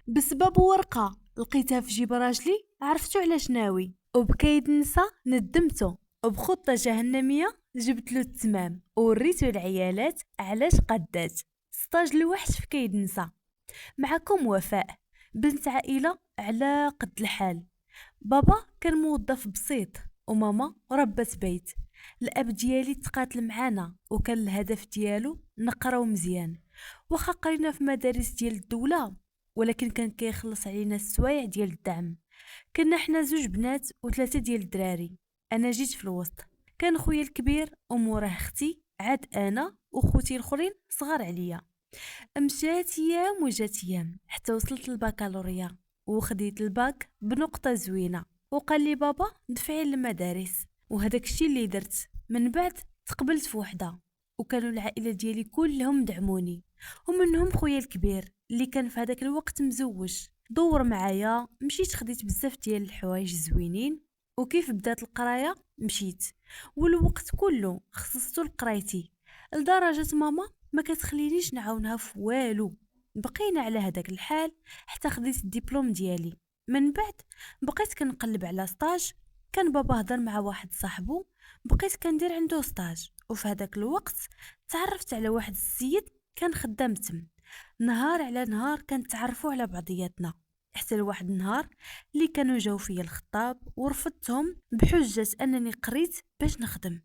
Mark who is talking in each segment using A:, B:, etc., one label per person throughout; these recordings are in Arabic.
A: بسبب ورقة لقيتها في جيب راجلي عرفتو علاش ناوي، وبكيد نسى ندمتو، وبخطة جهنمية جبتلو التمام ووريتو العيالات علاش قدات. ستاج الوحش في كيد نسى. معكم وفاء، بنت عائلة على قد الحال. بابا كان موظف بسيط، وماما ربة بيت. الاب ديالي تقاتل معانا وكان الهدف ديالو نقراو مزيان، واخا قرينا في مدارس ديال الدولة، ولكن كان كيخلص علينا السوايع ديال الدعم. كنا حنا زوج بنات وثلاثة ديال الدراري. انا جيت في الوسط، كان خويا الكبير وموراه اختي، عاد انا وخوتي الاخرين صغار عليا. مشات ايام وجات ايام حتى وصلت للبكالوريا، وخديت الباك بنقطة زوينة. وقال لي بابا دفعي للمدارس، وهداك الشي اللي درت. من بعد تقبلت في وحدة، وكانوا العائلة ديالي كلهم دعموني، ومنهم خويا الكبير اللي كان في هذاك الوقت مزوج. دور معايا، مشيت خديت بزاف ديال الحوايج زوينين، وكيف بدات القرايه مشيت، والوقت كله خصصته لقرايتي، لدرجه ماما ما كتخلينيش نعاونها في والو. بقينا على هذاك الحال حتى خديت الدبلوم ديالي. من بعد بقيت كنقلب على ستاج، كان بابا هضر مع واحد صاحبو، بقيت كندير عنده ستاج. وفي هذاك الوقت تعرفت على واحد السيد كان خدام تم. نهار على نهار كنتعرفوا على بعضياتنا، حتى لواحد النهار اللي كانوا جاو فيا الخطاب ورفضتهم بحجة انني قريت باش نخدم.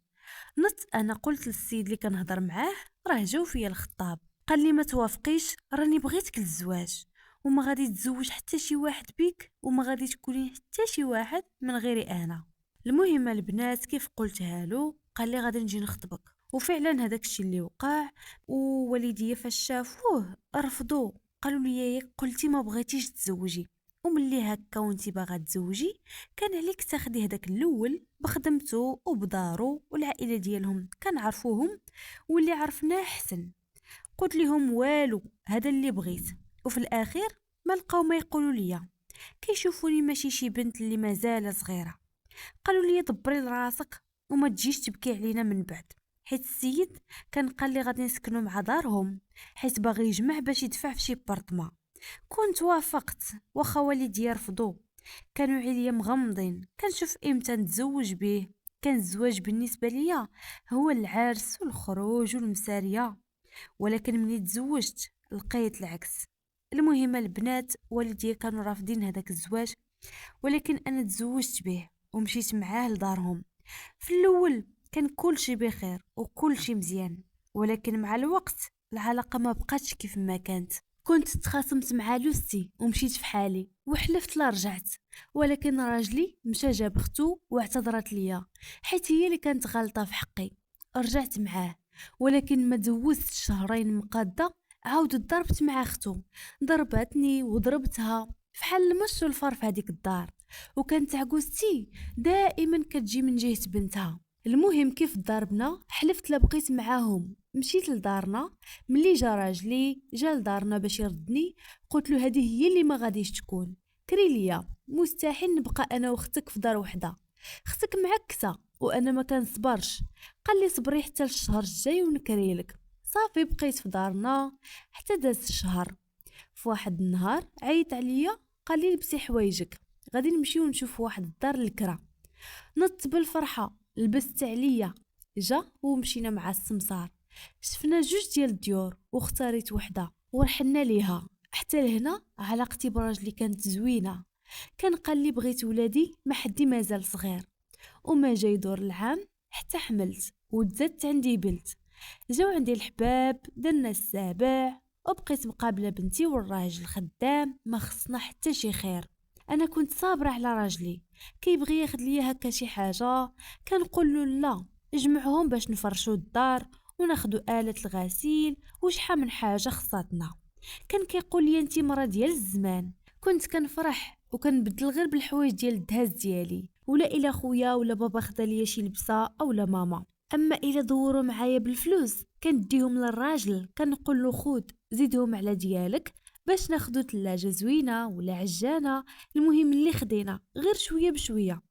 A: نط انا قلت للسيد اللي كنهضر معاه راه جاو فيا الخطاب، قال لي ما توافقيش، راني بغيتك للزواج، وما غادي تزوج حتى شي واحد بيك، وما غادي تكوني حتى شي واحد من غيري انا. المهم البنات كيف قلتها له قال لي غادي نجي نخطبك، وفعلا هذاك الشيء اللي وقع. ووالدي فاش شافوه رفضوا، قالوا لي ياك قلتي ما بغيتيش تزوجي، وملي هكا وانتي باغا تزوجي كان عليك تاخدي هذاك الاول بخدمته وبدارو، والعائله ديالهم كنعرفوهم واللي عرفناه احسن. قلت لهم والو، هذا اللي بغيت. وفي الاخير ما لقاو ما يقولوا لي، كيشوفوني ماشي شي بنت اللي مازال صغيره. قالوا لي دبري لراسك وما تجيش تبكي علينا من بعد، حيت السيد كان قال لي غادي نسكنوا مع دارهم، حيت باغي يجمع باش يدفع في شي بارطما. كنت وافقت واخا والدي يرفضوا، كانوا عليا مغمضين. كنشوف امتى نتزوج به، كان الزواج بالنسبه ليا هو العرس والخروج والمساريه، ولكن مني تزوجت لقيت العكس. المهم البنات والدي كانوا رافضين هذاك الزواج، ولكن انا تزوجت به ومشيت معاه لدارهم. في الاول كان كل شي بخير وكل شي مزيان، ولكن مع الوقت العلاقه ما بقاتش كيف ما كانت. كنت تخاصمت مع لوستي ومشيت في حالي وحلفت لا رجعت، ولكن راجلي مشى جاب اختو واعتذرت ليا، حيت هي اللي كانت غلطه في حقي. رجعت معاه، ولكن ما دوزتش شهرين مقاده عاود ضربت مع اختو، ضربتني وضربتها فحال المش والفار في هذيك الدار. وكانت عجوزتي دائما كتجي من جهة بنتها. المهم كيف ضربنا حلفت لا بقيت معاهم، مشيت لدارنا. ملي جا راجلي جا لدارنا باش يردني، قلت له هذه هي اللي ما غاديش تكون، كري ليا مستحيل نبقى انا واختك في دار وحده، اختك معكسه وانا ما كنصبرش. قال لي صبري حتى الشهر الجاي ونكري لك. صافي بقيت في دارنا حتى داز الشهر. في واحد النهار عيط عليا قال لي لبسي حوايجك غادي نمشيو نشوف واحد الدار الكرا. نط بالفرحه لبست عليا، جا ومشينا مع السمسار، شفنا جوج ديال الديور واختاريت وحده ورحنا ليها. حتى لهنا علاقتي براجلي كانت زوينه، كان قال لي بغيت ولادي ما حدي مازال صغير، وما جاي دور العام حتى حملت وتزدت عندي بنت. جاو عندي الحباب درنا السابع، وبقيت مقابله بنتي والراجل خدام ما خصنا حتى شي خير. انا كنت صابره على راجلي، كيبغي ياخد ليا هكا شي حاجه كنقول له لا، اجمعهم باش نفرشوا الدار وناخدوا آلة الغسيل وشحال من حاجه خصاتنا. كان كيقول لي انتي مرا ديال الزمان. كنت كنفرح وكنبدل غير بالحوايج ديال الدهاز ديالي، ولا الى خويا ولا بابا خدا ليا شي لبسه اولا ماما. اما الا دوروا معايا بالفلوس كنديهم للراجل، كنقول له خود زيدهم على ديالك باش ناخدو ثلاجه زوينه ولا عجانه، المهم اللي خدينا غير شويه بشويه.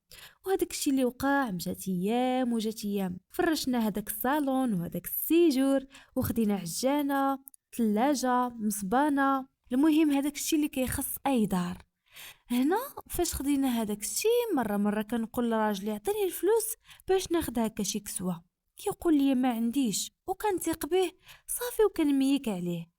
A: وهذاك الشيء اللي وقع، مشات ايام وجات ايام، فرشنا هذاك الصالون وهذاك السيجور، وخدينا عجانه ثلاجه مصبانه. المهم هذاك الشيء اللي كيخص اي دار. هنا فاش خدينا هذاك الشيء مره كنقول لراجلي عطيني الفلوس باش ناخدها كشي كسوه، كيقول لي ما عنديش، وكنثق به صافي وكنميك عليه.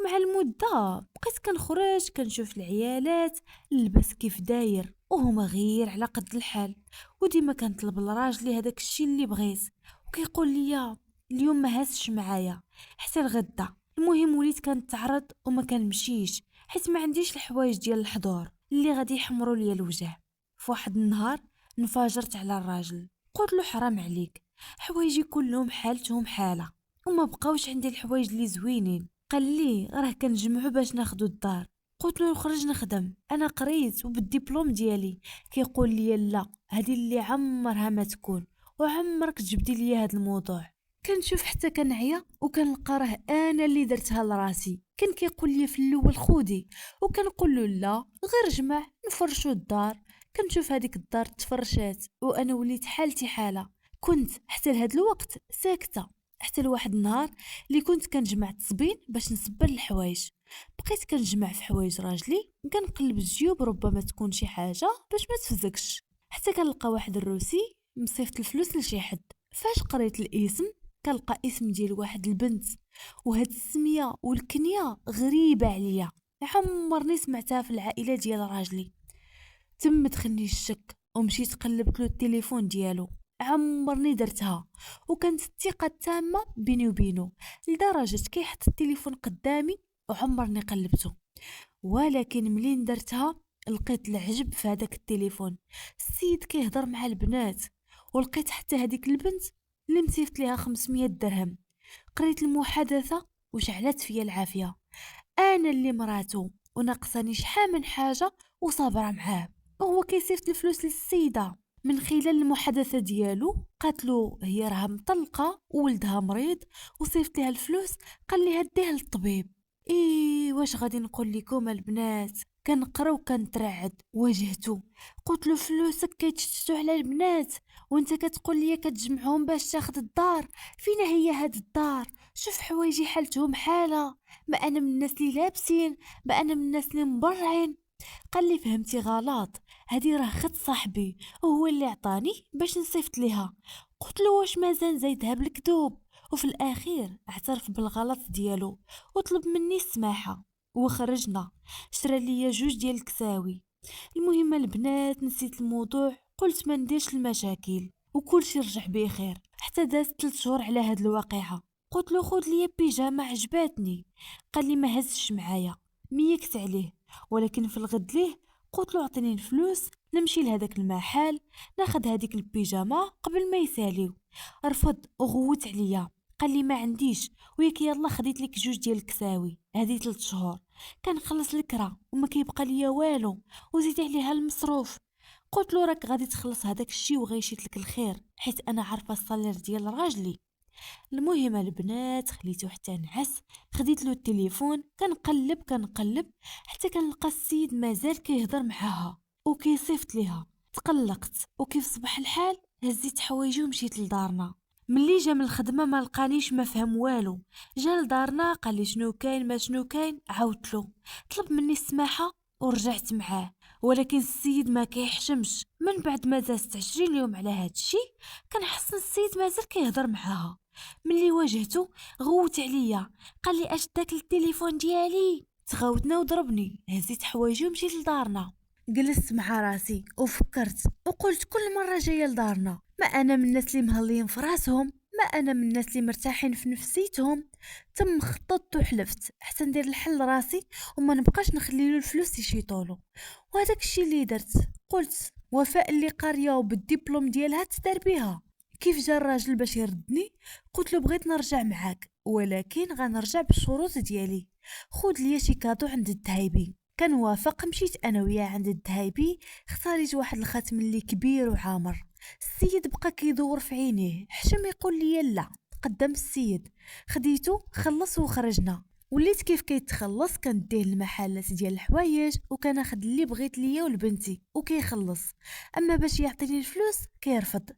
A: مع المده بقيت كنخرج كنشوف العيالات اللبس كيف داير وهما غير على قد الحال، وديما كنطلب لراجلي هذاك الشيء اللي بغيت، وكيقول لي اليوم ما هاسش معايا حتى الغدا. المهم وليت كنتعرض وما كنمشيش حيت ما عنديش الحوايج ديال الحضور اللي غادي يحمروا لي الوجه. في واحد النهار انفجرت على الراجل، قلت له حرام عليك، حوايجي كلهم حالتهم حاله وما بقاوش عندي الحوايج اللي زوينين. قال لي راه كنجمعوا باش ناخدو الدار. قلت له نخرج نخدم، انا قريت وبالدبلوم ديالي. كيقول لي لا، هذه اللي عمرها ما تكون، وعمرك تجبدي لي هذا الموضوع. كنشوف حتى كنعيا وكنلقى راه انا اللي درتها لراسي. كان كيقول لي في الاول خودي، وكنقول له لا غير جمع نفرشوا الدار. كنشوف هذيك الدار تفرشات وانا وليت حالتي حاله. كنت حتى لهذا الوقت ساكته، حتى لواحد النهار اللي كنت كنجمع التصبين باش نسبر الحوايج. بقيت كنجمع في حوايج راجلي، كنقلب الجيوب ربما تكون شي حاجه باش ما تفزكش، حتى كنلقى واحد الروسي مصيفط الفلوس لشي حد. فاش قريت الاسم كنلقى اسم ديال واحد البنت، وهاد السميه والكنيه غريبه عليا، عمرني سمعتها في العائله ديال راجلي. تم دخلني الشك ومشيت قلبت له التليفون ديالو، عمرني درتها، وكانت الثقه التامه بيني وبينه لدرجه كيحط التليفون قدامي وعمرني قلبته. ولكن ملين درتها لقيت العجب في هذاك التليفون، السيد كيهضر مع البنات، ولقيت حتى هذيك البنت اللي مسيفت ليها 500 درهم. قريت المحادثه وشعلت فيا العافيه، انا اللي مراتو وناقصاني شحال من حاجه وصابره معاه، وهو كيصيفط الفلوس للسيده. من خلال المحادثه ديالو قالت له هي راها مطلقه وولدها مريض وصيفط لها الفلوس، قال لها ديها للطبيب. واش غادي نقول لكم البنات، كنقرا وكنترعد. واجهته قلت له فلوسك كيتشتتوا على البنات وانت كتقول لي كتجمعهم باش تاخد الدار؟ فينا هي هاد الدار؟ شوف حوايجي حالتهم حاله، ما انا من الناس اللي لابسين، ما انا من الناس اللي مبرعين. قال لي فهمتي غلط، هذه راه خط صاحبي وهو اللي عطاني باش نصيفط ليها. قلت له واش مازال زايدها بالكذوب؟ وفي الاخير اعترف بالغلط ديالو وطلب مني السماحه، وخرجنا شرى لي جوج ديال الكساوي. المهم البنات نسيت الموضوع، قلت ما نديرش المشاكل وكل شي رجع بخير. حتى دازت 3 شهور على هاد الواقعه. قلت له خذ لي بيجامه عجباتني، قال لي ما هزش معايا، ميكت عليه. ولكن في الغد ليه قلت له اعطيني الفلوس نمشي لهداك المحل ناخذ هذيك البيجامه قبل ما يساليو. رفض وغوت عليا، قال لي ما عنديش، وياك يلا خديت لك جوج ديال الكساوي هذه 3 شهور كنخلص الكرا وما كيبقى ليا والو، وزيد عليها المصروف. قلت له راك غادي تخلص هذاك الشيء وغيشيت لك الخير، حيت انا عارفه الصالير ديال راجلي. المهم البنات خليته حتى نعس، خديت له التليفون كنقلب حتى كنلقى السيد مازال كيهضر معاها وكيصيفط ليها. تقلقت وكيف صبح الحال هزيت حوايجي ومشيت لدارنا. ملي جا من الخدمه ما لقانيش ما فهم والو، جا لدارنا قال لي شنو كاين ما شنو كاين، عاودت له طلب مني السماحه ورجعت معاه. ولكن السيد ما كيحشمش، من بعد ما دازت 20 يوم على هاد الشيء كنحس السيد مازال كيهضر معاها. ملي واجهته غوت عليا، قال لي اش داك التليفون ديالي؟ تغاوتنا وضربني. هزيت حوايجي ومشيت لدارنا، جلست مع راسي وفكرت وقلت كل مره جايه لدارنا، ما انا من الناس اللي مهلين في راسهم، ما انا من الناس اللي مرتاحين في نفسيتهم. تم خططت وحلفت حتى ندير الحل راسي وما نبقاش نخلي له الفلوس يشيطولو. وهذاك الشيء اللي درت، قلت وفاء اللي قاريه وبالدبلوم ديالها تدار بها. كيف جا الراجل باش يردني قلت له بغيت نرجع معاك، ولكن غنرجع بالشروط ديالي، خود ليا شي كادو عند الدهيبي. كان وافق، مشيت انا وياه عند الدهيبي، اختاريت واحد الخاتم اللي كبير وعامر. السيد بقى كيدور في عينيه، حشم يقول لي لا قدام السيد. خديته خلص وخرجنا. وليت كيف كيتخلص كنديه المحلات ديال الحوايج وكناخذ اللي بغيت ليا ولبنتي وكيخلص، اما باش يعطيني الفلوس كيرفض.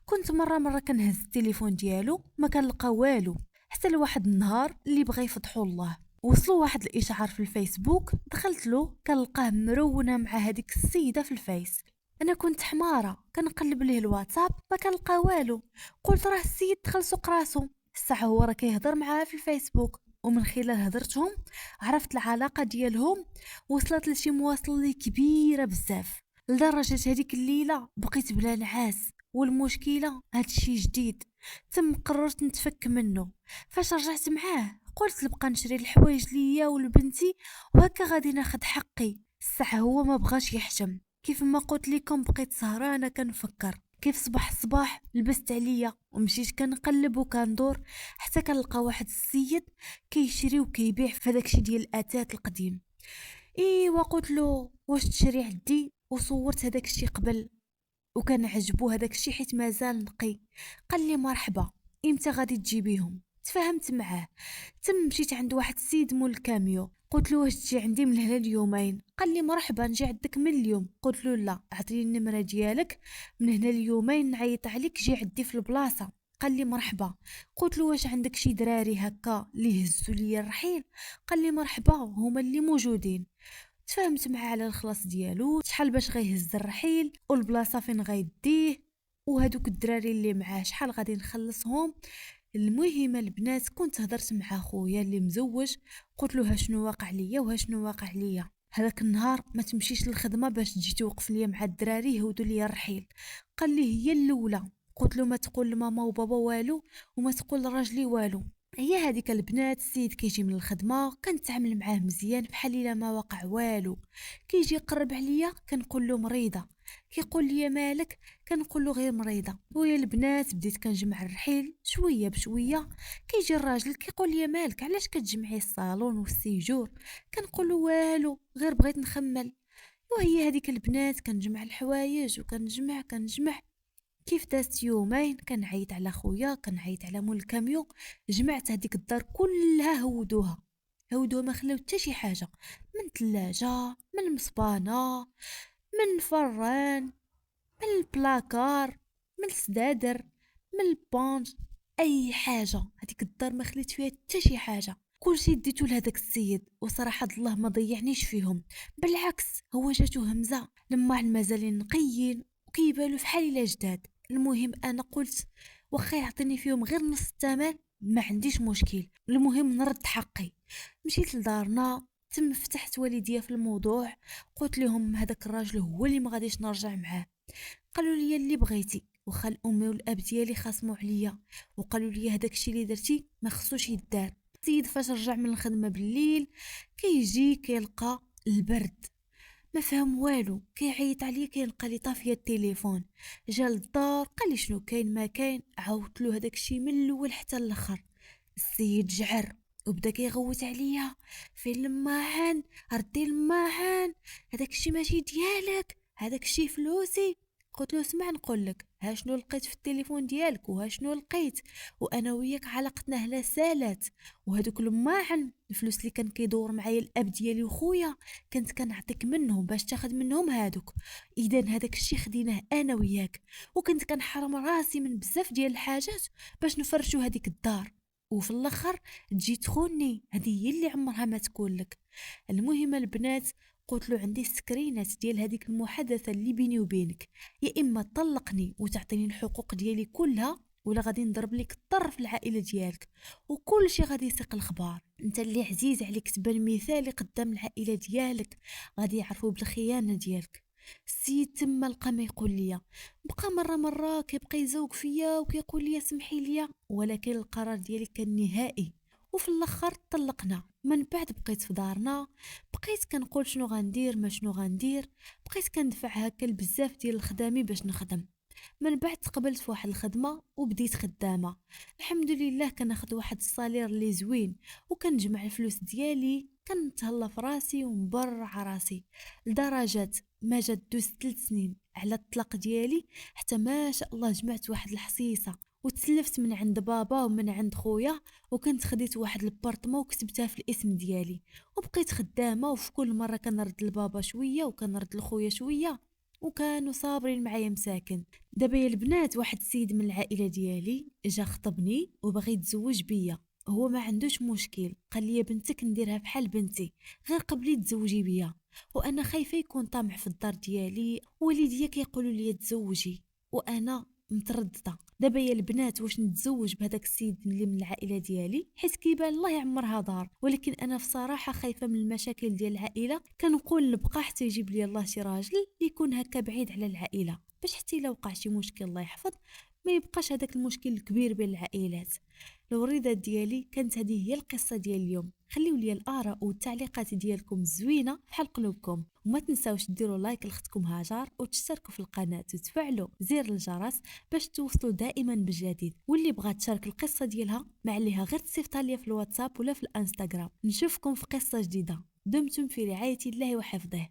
A: كنت مره كنهز التليفون ديالو ما كنلقى والو، حتى لواحد النهار اللي بغى يفضحوا الله وصلوا واحد الاشعار في الفيسبوك، دخلت له كنلقاه مرونه مع هذيك السيده في الفيس. انا كنت حماره كنقلب ليه الواتساب ما كنلقى والو. قلت راه السيد دخل سوق راسو، الساعه هو راه كيهضر معاها في الفيسبوك. ومن خلال هضرتهم عرفت العلاقه ديالهم وصلت لشي مواصل لي كبيره بزاف، لدرجه هذيك الليله بقيت بلا نعاس. والمشكله هادشي جديد، تم قررت نتفك منه. فاش رجعت معاه قلت نبقى نشري الحوايج ليا ولبنتي وهكا غادي ناخد حقي. الساعه هو ما بغاش يحشم. كيف ما قلت لكم بقيت سهرانه كنفكر. كيف صباح الصباح لبست عليا ومشيت كنقلب وكندور حتى كنلقى واحد السيد كيشري وكيبيع في هداكشي ديال الاتات القديم. وقلت له واش تشري عندي، وصورت هداكشي قبل وكان عجبو هداكشي حيت مازال نقي. قال لي مرحبا، امتى غادي تجيبيهم؟ تفاهمت معاه. تم مشيت عند واحد السيد مول الكاميو، قلت له واش تجي عندي من هنا اليومين؟ قال لي مرحبا نجي عندك من اليوم. قلت له لا، اعطيني النمره ديالك، من هنا اليومين نعيط عليك جي عندي في البلاصه. قال لي مرحبا. قلت له واش عندك شي دراري هكا اللي هزوا لي الرحيل؟ قال لي مرحبا هما اللي موجودين. تفاهمت معاه على الخلاص ديالو، شحال باش غيهز الرحيل والبلاصه فين غيديه وهادوك الدراري اللي معاه شحال غادي نخلصهم. المهم البنات كنت هضرت مع خويا اللي مزوج، قلت له ها شنو واقع ليا وها شنو واقع ليا. هذاك النهار ما تمشيش للخدمه باش تجي توقف ليا مع الدراري يهودوا ليا الرحيل. قال لي هي الاولى. قلت له ما تقول لماما وبابا والو وما تقول لراجلي والو. هي هذيك البنات، السيد كيجي من الخدمه كنتعامل معاه مزيان بحال الا ما وقع والو. كيجي يقرب عليا كنقول له مريضه، كيقول لي مالك كنقول له غير مريضه. ويا البنات بديت كنجمع الرحيل شويه بشويه. كيجي الراجل كيقول لي مالك علاش كتجمعي الصالون والسيجور؟ كنقول له والو غير بغيت نخمل. وهي هذيك البنات كنجمع الحوايج وكنجمع. كيف دازت يومين كنعيط على خويا كنعيط على مول الكاميو، جمعت هذيك الدار كلها هودوها ما خلاو حتى شي حاجه، من ثلاجه من مصبانه من فران من البلاكار من السدادر من البونج، اي حاجه هذيك الدار ما خليت فيها حتى شي حاجه. كلشي ديتو لهداك السيد وصراحه الله ما ضيعنيش فيهم، بالعكس هو جاتو همزه لما مازالين نقيين وكيبالو فحال الا جداد. المهم انا قلت واخا يعطيني فيهم غير نص الثمن ما عنديش مشكل، المهم نرد حقي. مشيت لدارنا، تم فتحت والديا في الموضوع، قلت لهم هذاك الراجل هو اللي ما غاديش نرجع معاه. قالوا لي اللي بغيتي، وخا الام والاب ديالي خاصموا عليا وقالوا لي هذاك الشيء اللي درتي ما خصوش يدار. السيد فاش رجع من الخدمه بالليل كيجي كيلقى البرد، ما فهم والو، كيعيط عليا كيلقى لي طافيه التليفون. جا للدار قال لي شنو كاين ما كاين، عاودت له هذاك الشيء من الاول حتى الاخر. السيد جعر وبدا كيغوت عليا فين الماعن، ردي الماعن، هذاك الشيء ماشي ديالك، هذاك الشيء فلوسي. قلت له اسمع نقول لك ها شنو لقيت في التليفون ديالك وها شنو لقيت، وانا وياك علاقتنا هلا سالات، وهذوك الماعن الفلوس اللي كان كيدور معايا الاب ديالي وخويا كنت كنعطيك منهم باش تاخذ منهم هادوك. اذا هذاك الشيء خديناه انا وياك، وكنت كنحرم راسي من بزاف ديال الحاجات باش نفرشوا هذيك الدار، وفي الاخر تجي تخوني. هذه هي اللي عمرها ما تقول لك. المهم البنات قلت له عندي سكرينات ديال هذيك المحادثه اللي بيني وبينك، يا اما تطلقني وتعطيني الحقوق ديالي كلها ولا غادي نضرب لك الطر في العائله ديالك وكل شيء غادي يسيق الخبار. انت اللي عزيز عليك تبان مثالي قدام العائله ديالك، غادي يعرفوا بالخيانه ديالك. السيد تما لقى ما يقول لي، بقى مره كيبقى يزوق فيا وكيقول لي سمحي لي، ولكن القرار ديالي كان نهائي. وفي الاخر طلقنا. من بعد بقيت في دارنا، بقيت كنقول شنو غندير ما شنو غندير، بقيت كندفع هكا بزاف ديال الخدامي باش نخدم. من بعد تقبلت في واحد الخدمه وبديت خدامه، الحمد لله كناخذ واحد الصالير اللي زوين وكنجمع الفلوس ديالي، كنتهلا في راسي ومبرع راسي لدرجه ما جات دوز 3 سنين على الطلاق ديالي حتى ما شاء الله جمعت واحد الحصيصه وتسلفت من عند بابا ومن عند خويا، وكنت خديت واحد البارطمون وكتبتها في الاسم ديالي وبقيت خدامه. وفي كل مره كنرد لبابا شويه وكنرد لخويا شويه وكانوا صابرين معايا مساكن. دابا يا البنات واحد السيد من العائله ديالي جا خطبني وبغى يتزوج بيا، هو ما عندوش مشكل، قال لي بنتك نديرها بحال بنتي، غير قبلي تزوجي بيا. وانا خايفه يكون طامع في الدار ديالي، والديا كيقولوا لي تزوجي وانا متردده. دابا يا البنات واش نتزوج بهذاك السيد اللي من العائله ديالي، حيت كيبان الله يعمرها دار، ولكن انا في صراحه خايفه من المشاكل ديال العائله. كنقول نبقى حتى يجيب لي الله شي راجل يكون هكا بعيد على العائله، باش حتى الا وقع شي مشكل الله يحفظ ما يبقاش هذاك المشكل الكبير بين العائلات. الوريدات ديالي كانت هذه هي القصه ديال اليوم. خليو لي الاراء والتعليقات ديالكم الزوينه بحال قلوبكم، وما تنساوش ديروا لايك لاختكم هاجر وتشتركوا في القناه وتفعلوا زر الجرس باش توصلوا دائما بالجديد. واللي بغات تشارك القصه ديالها ما عليها غير تصيفط لي في الواتساب ولا في الانستغرام. نشوفكم في قصه جديده. دمتم في رعايه الله وحفظه.